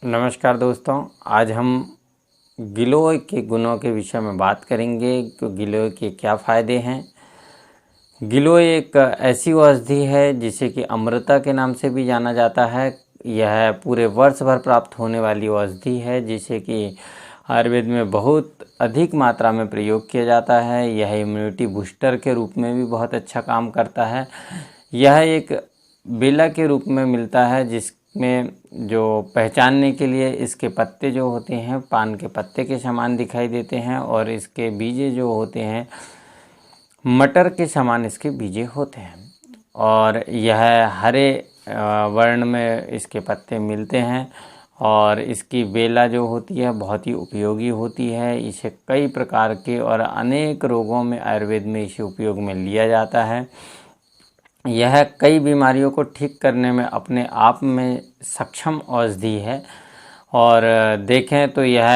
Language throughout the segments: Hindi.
नमस्कार दोस्तों, आज हम गिलोय के गुणों के विषय में बात करेंगे कि गिलोय के क्या फ़ायदे हैं। गिलोय एक ऐसी औषधि है जिसे कि अमृता के नाम से भी जाना जाता है। यह पूरे वर्ष भर प्राप्त होने वाली औषधि है जिसे कि आयुर्वेद में बहुत अधिक मात्रा में प्रयोग किया जाता है। यह इम्यूनिटी बूस्टर के रूप में भी बहुत अच्छा काम करता है। यह एक बेला के रूप में मिलता है जिसमें जो पहचानने के लिए इसके पत्ते जो होते हैं पान के पत्ते के समान दिखाई देते हैं और इसके बीजे जो होते हैं मटर के समान इसके बीजे होते हैं और यह हरे वर्ण में इसके पत्ते मिलते हैं और इसकी बेला जो होती है बहुत ही उपयोगी होती है। इसे कई प्रकार के और अनेक रोगों में आयुर्वेद में इसे उपयोग में लिया जाता है। यह कई बीमारियों को ठीक करने में अपने आप में सक्षम औषधि है और देखें तो यह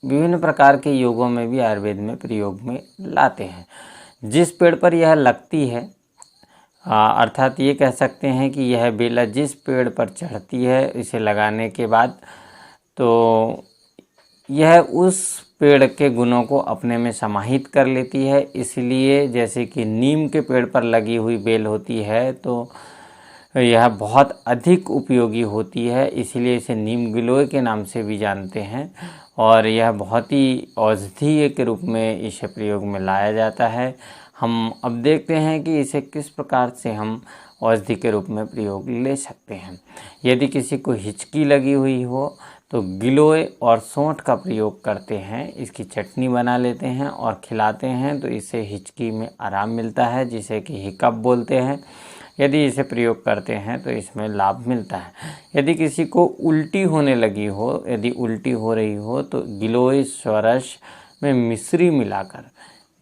विभिन्न प्रकार के योगों में भी आयुर्वेद में प्रयोग में लाते हैं। जिस पेड़ पर यह लगती है अर्थात ये कह सकते हैं कि यह बेला जिस पेड़ पर चढ़ती है इसे लगाने के बाद तो यह उस पेड़ के गुणों को अपने में समाहित कर लेती है। इसलिए जैसे कि नीम के पेड़ पर लगी हुई बेल होती है तो यह बहुत अधिक उपयोगी होती है, इसलिए इसे नीम गिलोय के नाम से भी जानते हैं और यह बहुत ही औषधीय के रूप में इसे प्रयोग में लाया जाता है। हम अब देखते हैं कि इसे किस प्रकार से हम औषधि के रूप में प्रयोग ले सकते हैं। यदि किसी को हिचकी लगी हुई हो तो गिलोय और सौंठ का प्रयोग करते हैं, इसकी चटनी बना लेते हैं और खिलाते हैं तो इससे हिचकी में आराम मिलता है जिसे कि हिकअप बोलते हैं। यदि इसे प्रयोग करते हैं तो इसमें लाभ मिलता है। यदि किसी को उल्टी होने लगी हो, यदि उल्टी हो रही हो तो गिलोय स्वरस में मिश्री मिलाकर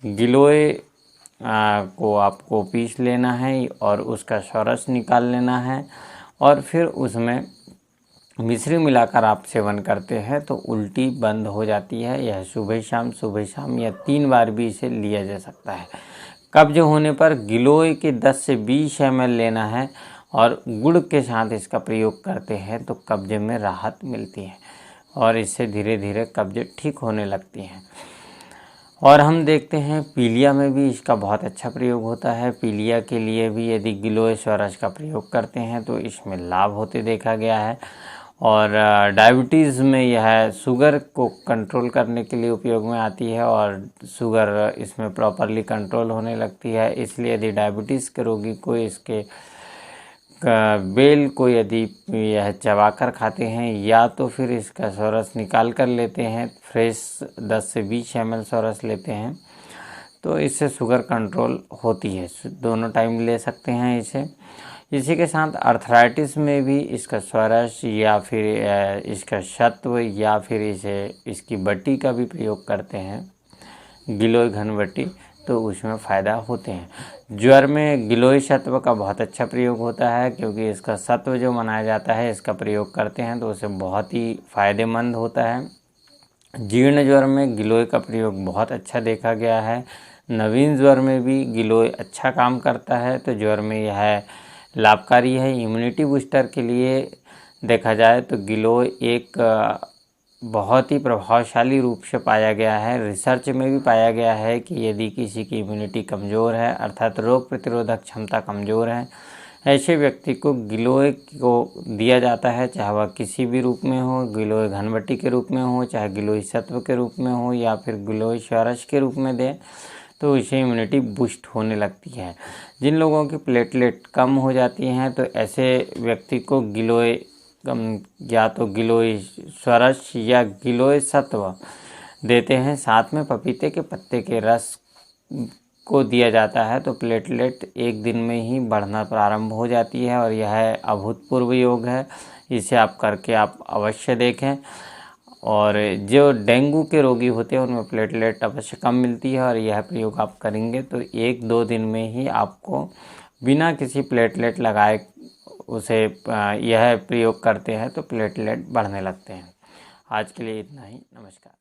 गिलोय को आपको पीस लेना है और उसका स्वरस निकाल लेना है और फिर उसमें मिश्री मिलाकर आप सेवन करते हैं तो उल्टी बंद हो जाती है। यह सुबह शाम या 3 बार भी इसे लिया जा सकता है। कब्ज होने पर गिलोय के 10 से 20 ml लेना है और गुड़ के साथ इसका प्रयोग करते हैं तो कब्ज में राहत मिलती है और इससे धीरे धीरे कब्ज ठीक होने लगती हैं। और हम देखते हैं पीलिया में भी इसका बहुत अच्छा प्रयोग होता है। पीलिया के लिए भी यदि गिलोय स्वरस का प्रयोग करते हैं तो इसमें लाभ होते देखा गया है। और डायबिटीज़ में यह शुगर को कंट्रोल करने के लिए उपयोग में आती है और शुगर इसमें प्रॉपरली कंट्रोल होने लगती है। इसलिए यदि डायबिटीज़ के रोगी को इसके बेल को यदि यह चबाकर खाते हैं या तो फिर इसका स्वरस निकाल कर लेते हैं, फ्रेश 10 से 20 ml स्वरस लेते हैं तो इससे शुगर कंट्रोल होती है। दोनों टाइम ले सकते हैं इसे। इसी के साथ अर्थराइटिस में भी इसका स्वरस या फिर इसका सत्व या फिर इसकी बट्टी का भी प्रयोग करते हैं, गिलोय घन बट्टी, तो उसमें फ़ायदा होते हैं। ज्वर में गिलोय सत्व का बहुत अच्छा प्रयोग होता है क्योंकि इसका सत्व जो मनाया जाता है इसका प्रयोग करते हैं तो उसे बहुत ही फ़ायदेमंद होता है। जीर्ण ज्वर में गिलोय का प्रयोग बहुत अच्छा देखा गया है। नवीन ज्वर में भी गिलोय अच्छा काम करता है तो ज्वर में यह लाभकारी है। इम्यूनिटी बूस्टर के लिए देखा जाए तो गिलोय एक बहुत ही प्रभावशाली रूप से पाया गया है। रिसर्च में भी पाया गया है कि यदि किसी की इम्यूनिटी कमज़ोर है अर्थात रोग प्रतिरोधक क्षमता कमज़ोर है, ऐसे व्यक्ति को गिलोय को दिया जाता है, चाहे वह किसी भी रूप में हो, गिलोय घनबट्टी के रूप में हो, चाहे गिलोय सत्व के रूप में हो या फिर गिलोय स्वरस के रूप में दे तो इससे इम्यूनिटी बूस्ट होने लगती है। जिन लोगों की प्लेटलेट कम हो जाती हैं तो ऐसे व्यक्ति को गिलोय या तो गिलोय स्वरस या गिलोय सत्व देते हैं, साथ में पपीते के पत्ते के रस को दिया जाता है तो प्लेटलेट 1 दिन में ही बढ़ना प्रारंभ हो जाती है और यह अभूतपूर्व योग है। इसे आप करके आप अवश्य देखें। और जो डेंगू के रोगी होते हैं उनमें प्लेटलेट अवश्य कम मिलती है और यह प्रयोग आप करेंगे तो 1-2 दिन में ही आपको बिना किसी प्लेटलेट लगाए उसे यह प्रयोग करते हैं तो प्लेटलेट बढ़ने लगते हैं। आज के लिए इतना ही। नमस्कार।